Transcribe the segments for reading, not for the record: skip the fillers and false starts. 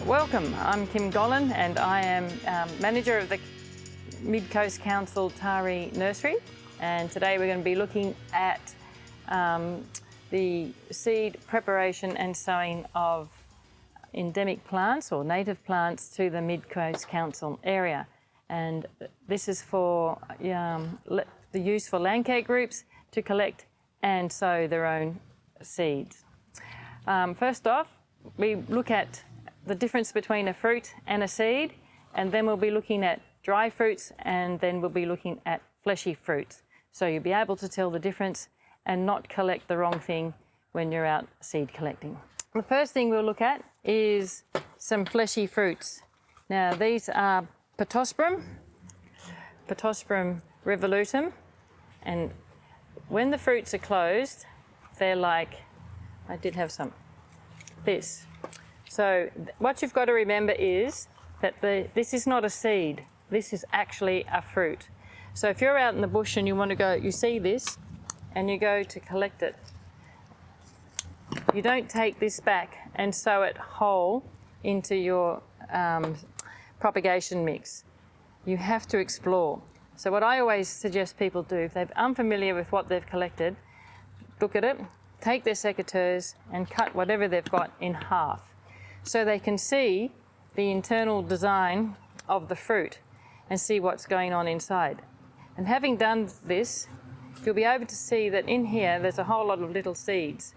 Welcome, I'm Kim Gollan and I am manager of the Mid-Coast Council Tari Nursery, and today we're going to be looking at the seed preparation and sowing of endemic plants or native plants to the Mid-Coast Council area. And this is for the use for Landcare groups to collect and sow their own seeds. First off, we look at the difference between a fruit and a seed, and then we'll be looking at dry fruits, and then we'll be looking at fleshy fruits. So you'll be able to tell the difference and not collect the wrong thing when you're out seed collecting. The first thing we'll look at is some fleshy fruits. Now these are Potosporum revolutum, and when the fruits are closed, they're like, I did have some, this. So what you've got to remember is that this is not a seed, this is actually a fruit. So if you're out in the bush and you want to go, you see this and you go to collect it, you don't take this back and sow it whole into your propagation mix. You have to explore. So what I always suggest people do, if they're unfamiliar with what they've collected, look at it, take their secateurs and cut whatever they've got in half, so they can see the internal design of the fruit and see what's going on inside. And having done this, you'll be able to see that in here there's a whole lot of little seeds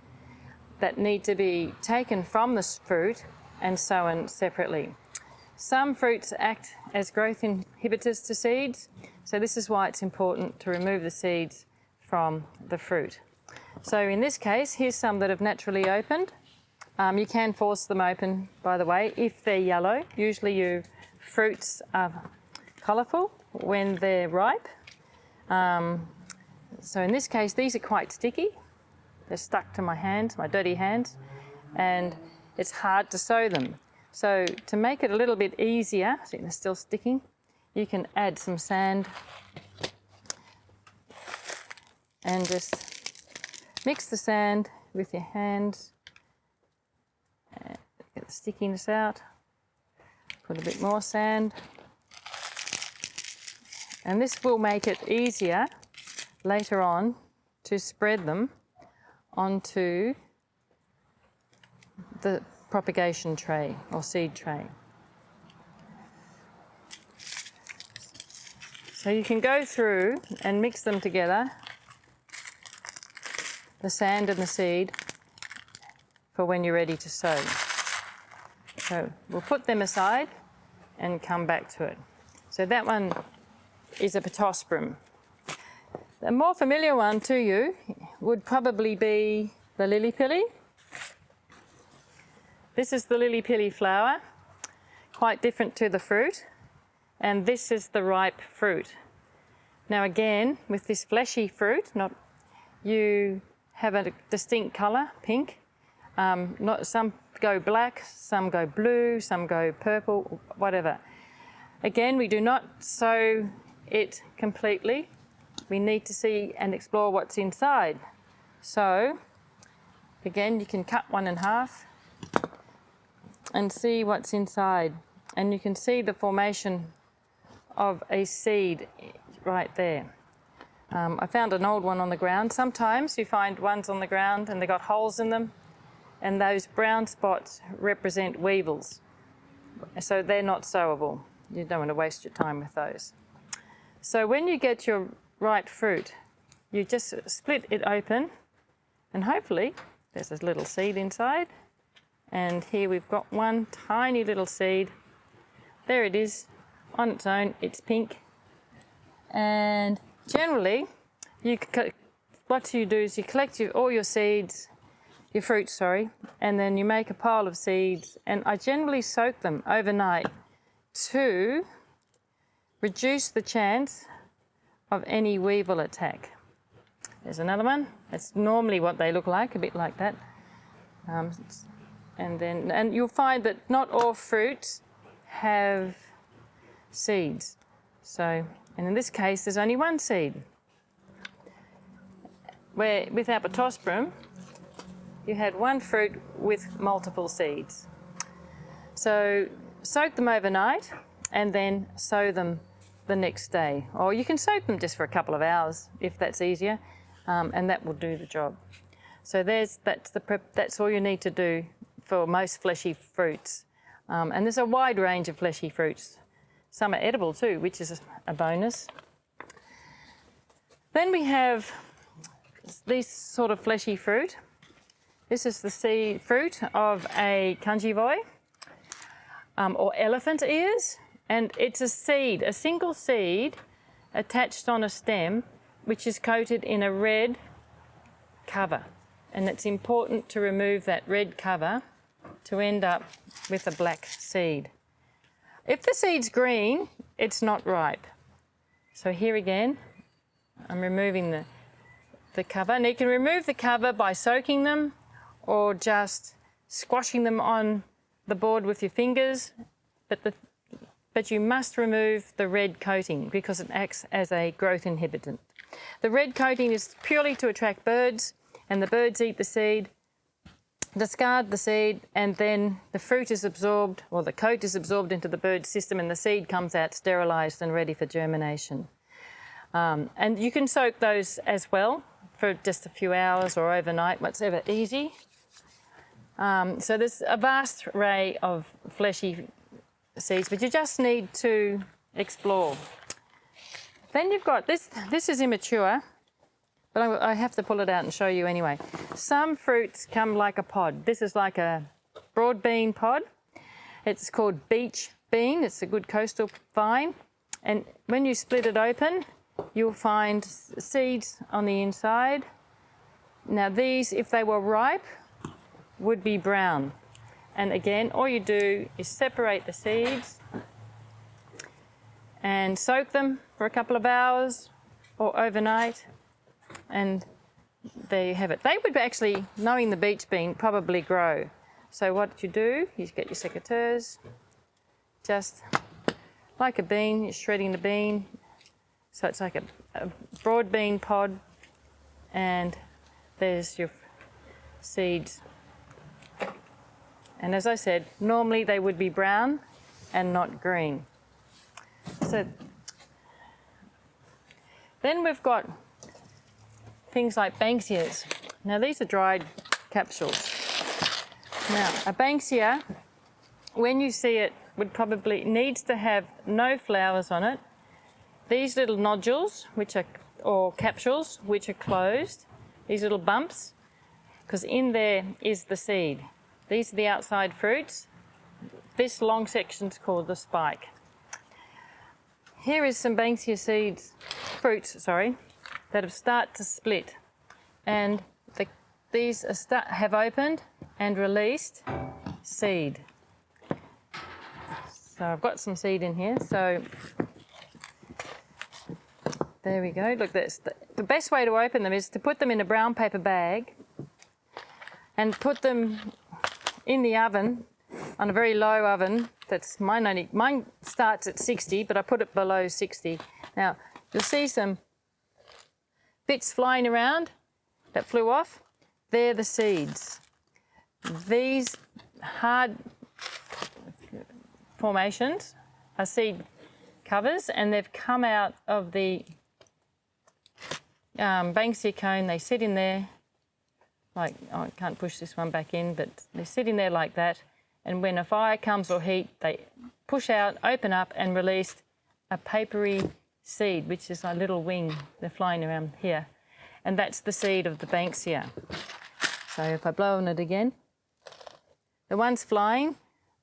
that need to be taken from this fruit and sown separately. Some fruits act as growth inhibitors to seeds, so this is why it's important to remove the seeds from the fruit. So in this case, here's some that have naturally opened. You can force them open, by the way, if they're yellow. Usually your fruits are colourful when they're ripe. So in this case, these are quite sticky. They're stuck to my hands, my dirty hands, and it's hard to sow them. So to make it a little bit easier, see they're still sticking, you can add some sand and just mix the sand with your hands. Get the stickiness out, put a bit more sand, and this will make it easier later on to spread them onto the propagation tray or seed tray. So you can go through and mix them together, the sand and the seed, for when you're ready to sow. So we'll put them aside and come back to it. So that one is a Potosporum. A more familiar one to you would probably be the Lillypilly. This is the Lillypilly flower, quite different to the fruit, and this is the ripe fruit. Now again, with this fleshy fruit, you have a distinct colour, pink. Some go black, some go blue, some go purple, whatever. Again, we do not sow it completely. We need to see and explore what's inside. So, again, you can cut one in half and see what's inside. And you can see the formation of a seed right there. I found an old one on the ground. Sometimes you find ones on the ground and they've got holes in them, and those brown spots represent weevils. So they're not sowable. You don't want to waste your time with those. So when you get your ripe fruit, you just split it open, and hopefully there's a little seed inside. And here we've got one tiny little seed. There it is, on its own, it's pink. And generally, what you do is you collect all your seeds, your fruits, sorry, and then you make a pile of seeds, and I generally soak them overnight to reduce the chance of any weevil attack. There's another one. That's normally what they look like, a bit like that. And you'll find that not all fruits have seeds. So, and in this case, there's only one seed. Where with our Potosporum, you had one fruit with multiple seeds. So soak them overnight and then sow them the next day. Or you can soak them just for a couple of hours if that's easier, and that will do the job. So that's all you need to do for most fleshy fruits. And there's a wide range of fleshy fruits. Some are edible too, which is a bonus. Then we have this sort of fleshy fruit. This is the seed fruit of a conjivoi, or elephant ears, and it's a seed, a single seed attached on a stem, which is coated in a red cover. And it's important to remove that red cover to end up with a black seed. If the seed's green, it's not ripe. So here again, I'm removing the cover. And you can remove the cover by soaking them or just squashing them on the board with your fingers. But you must remove the red coating because it acts as a growth inhibitor. The red coating is purely to attract birds, and the birds eat the seed, discard the seed, and then the fruit is absorbed, or the coat is absorbed into the bird's system, and the seed comes out sterilised and ready for germination. And you can soak those as well for just a few hours or overnight, whatever easy. So there's a vast array of fleshy seeds, but you just need to explore. Then you've got this. This is immature, but I have to pull it out and show you anyway. Some fruits come like a pod. This is like a broad bean pod. It's called Beech Bean. It's a good coastal vine. And when you split it open, you'll find seeds on the inside. Now these, if they were ripe, would be brown. And again, all you do is separate the seeds and soak them for a couple of hours or overnight, and there you have it. They would actually, knowing the beech bean, probably grow. So what you do, you get your secateurs, just like a bean, you're shredding the bean. So it's like a broad bean pod, and there's your seeds. And as I said, normally they would be brown and not green. So then we've got things like Banksias. Now these are dried capsules. Now a Banksia, when you see it, needs to have no flowers on it. These little nodules, or capsules, which are closed, these little bumps, because in there is the seed. These are the outside fruits. This long section's called the spike. Here is some Banksia fruits, that have started to split. And these have opened and released seed. So I've got some seed in here. So there we go. Look, the best way to open them is to put them in a brown paper bag and put them in the oven, on a very low oven. Mine starts at 60, but I put it below 60. Now, you'll see some bits flying around that flew off. They're the seeds. These hard formations are seed covers, and they've come out of the Banksia cone. They sit in there I can't push this one back in, but they sit in there like that. And when a fire comes or heat, they push out, open up, and release a papery seed, which is a little wing. They're flying around here. And that's the seed of the Banksia. So if I blow on it again, the ones flying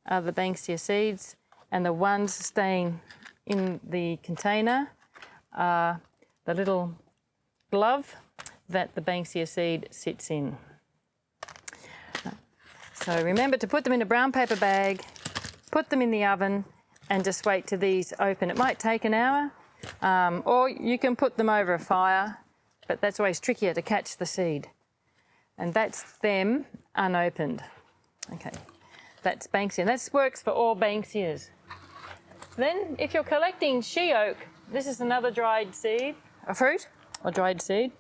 are the Banksia seeds, and the ones staying in the container are the little glove that the Banksia seed sits in. So remember to put them in a brown paper bag, put them in the oven, and just wait till these open. It might take an hour, or you can put them over a fire, but that's always trickier to catch the seed. And that's them unopened. Okay, that's Banksia. And that works for all Banksias. Then if you're collecting Sheoak, this is another dried seed, a fruit, or dried seed.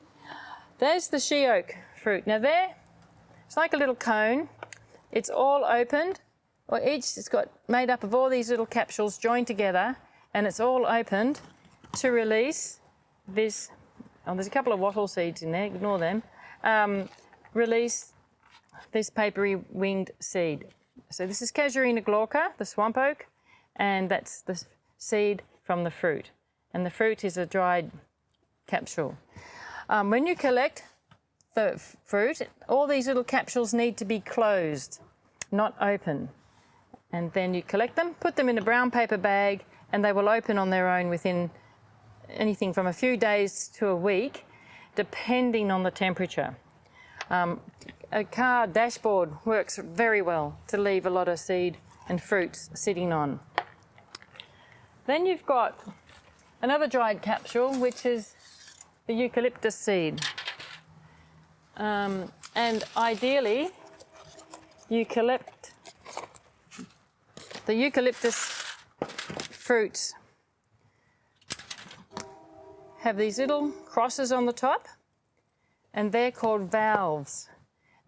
There's the Sheoak fruit. Now it's like a little cone. It's all opened, or each is got made up of all these little capsules joined together, and it's all opened to release this. Oh, there's a couple of wattle seeds in there, ignore them. Release this papery winged seed. So this is Casuarina glauca, the swamp oak, and that's the seed from the fruit. And the fruit is a dried capsule. When you collect the fruit, all these little capsules need to be closed, not open. And then you collect them, put them in a brown paper bag, and they will open on their own within anything from a few days to a week, depending on the temperature. A car dashboard works very well to leave a lot of seed and fruits sitting on. Then you've got another dried capsule, which is the eucalyptus seed. And ideally, you collect the eucalyptus fruits. Have these little crosses on the top, and they're called valves.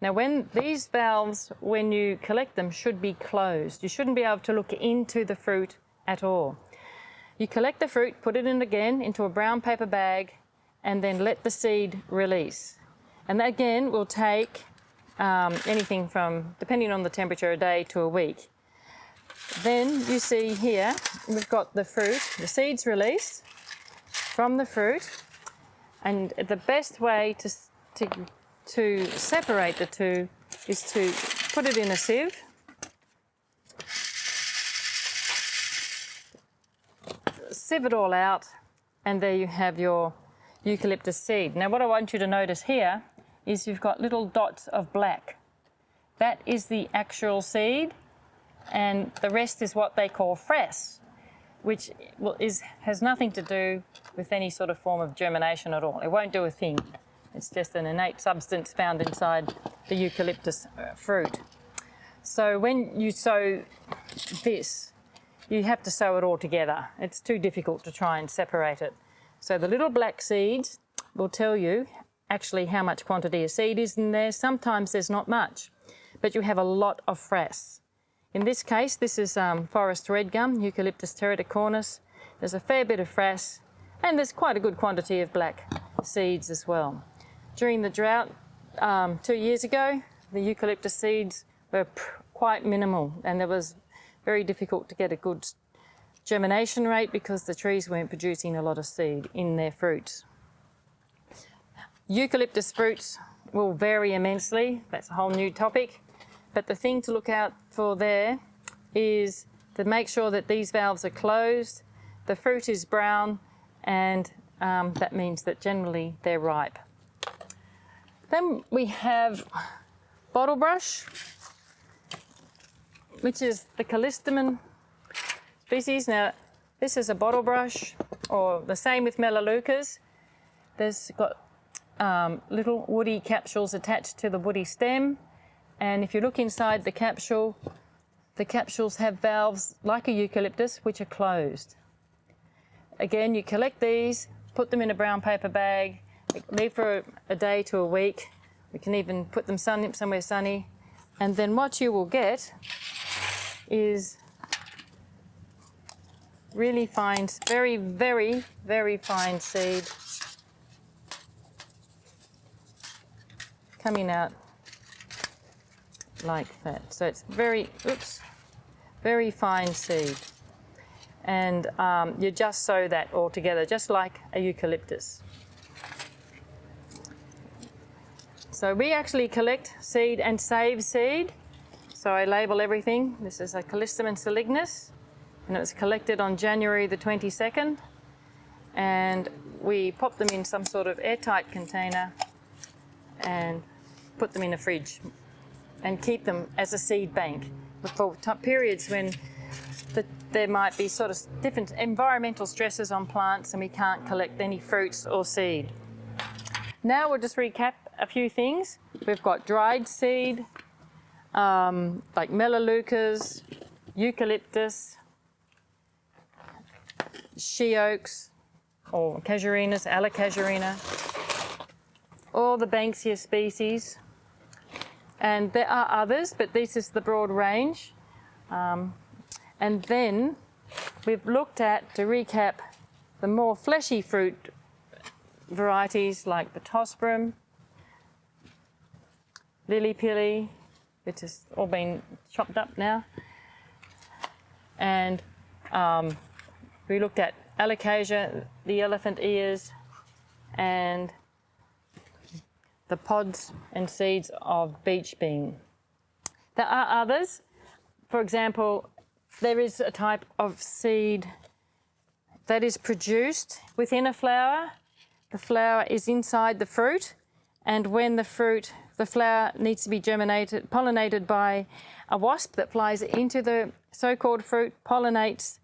Now, these valves, when you collect them, should be closed. You shouldn't be able to look into the fruit at all. You collect the fruit, put it in again into a brown paper bag, and then let the seed release. And that again will take anything from, depending on the temperature, a day to a week. Then you see here, we've got the fruit, the seeds released from the fruit, and the best way to separate the two is to put it in a sieve, sieve it all out, and there you have your eucalyptus seed. Now what I want you to notice here is you've got little dots of black. That is the actual seed, and the rest is what they call frass, which has nothing to do with any sort of form of germination at all. It won't do a thing. It's just an innate substance found inside the eucalyptus fruit. So when you sow this, you have to sow it all together. It's too difficult to try and separate it. So the little black seeds will tell you actually how much quantity of seed is in there. Sometimes there's not much, but you have a lot of frass. In this case, this is forest red gum, Eucalyptus teraticornis. There's a fair bit of frass, and there's quite a good quantity of black seeds as well. During the drought 2 years ago, the eucalyptus seeds were quite minimal, and it was very difficult to get a good germination rate because the trees weren't producing a lot of seed in their fruits. Eucalyptus fruits will vary immensely. That's a whole new topic. But the thing to look out for there is to make sure that these valves are closed, the fruit is brown, and that means that generally they're ripe. Then we have Bottlebrush, which is the Callistemon species. Now, this is a Bottlebrush, or the same with Melaleucas. There's got little woody capsules attached to the woody stem, and if you look inside the capsules have valves like a eucalyptus which are closed. Again, you collect these, put them in a brown paper bag, leave for a day to a week. We can even put them somewhere sunny, and then what you will get is really fine, very, very, very fine seed coming out like that. So it's very fine seed. And you just sow that all together, just like a eucalyptus. So we actually collect seed and save seed. So I label everything. This is a Callistemon salignus, and it was collected on January the 22nd. And we pop them in some sort of airtight container and put them in a fridge and keep them as a seed bank for periods when there might be sort of different environmental stresses on plants and we can't collect any fruits or seed. Now we'll just recap a few things. We've got dried seed, like Melaleucas, Eucalyptus, Sheoaks, or Casuarinas, Casuarina, all the Banksia species. And there are others, but this is the broad range. And then we've looked at, to recap, the more fleshy fruit varieties like Potosporum, Lillypilly, which has all been chopped up now, and we looked at Alocasia, the elephant ears, and the pods and seeds of Beech Bean. There are others. For example, there is a type of seed that is produced within a flower. The flower is inside the fruit, and when the flower needs to be pollinated by a wasp that flies into the so-called fruit, pollinates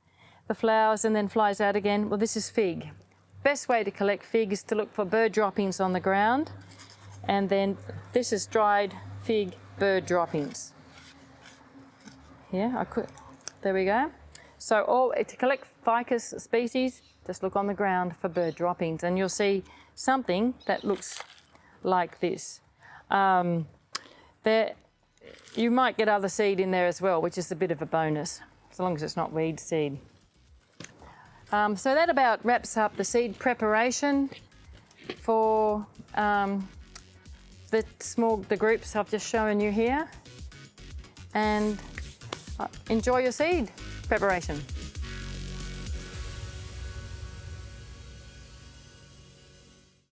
the flowers and then flies out again. Well, this is fig. Best way to collect fig is to look for bird droppings on the ground, and then this is dried fig bird droppings. Yeah, there we go. So to collect ficus species, just look on the ground for bird droppings and you'll see something that looks like this. You might get other seed in there as well, which is a bit of a bonus, as long as it's not weed seed. So that about wraps up the seed preparation for the groups I've just shown you here. And enjoy your seed preparation.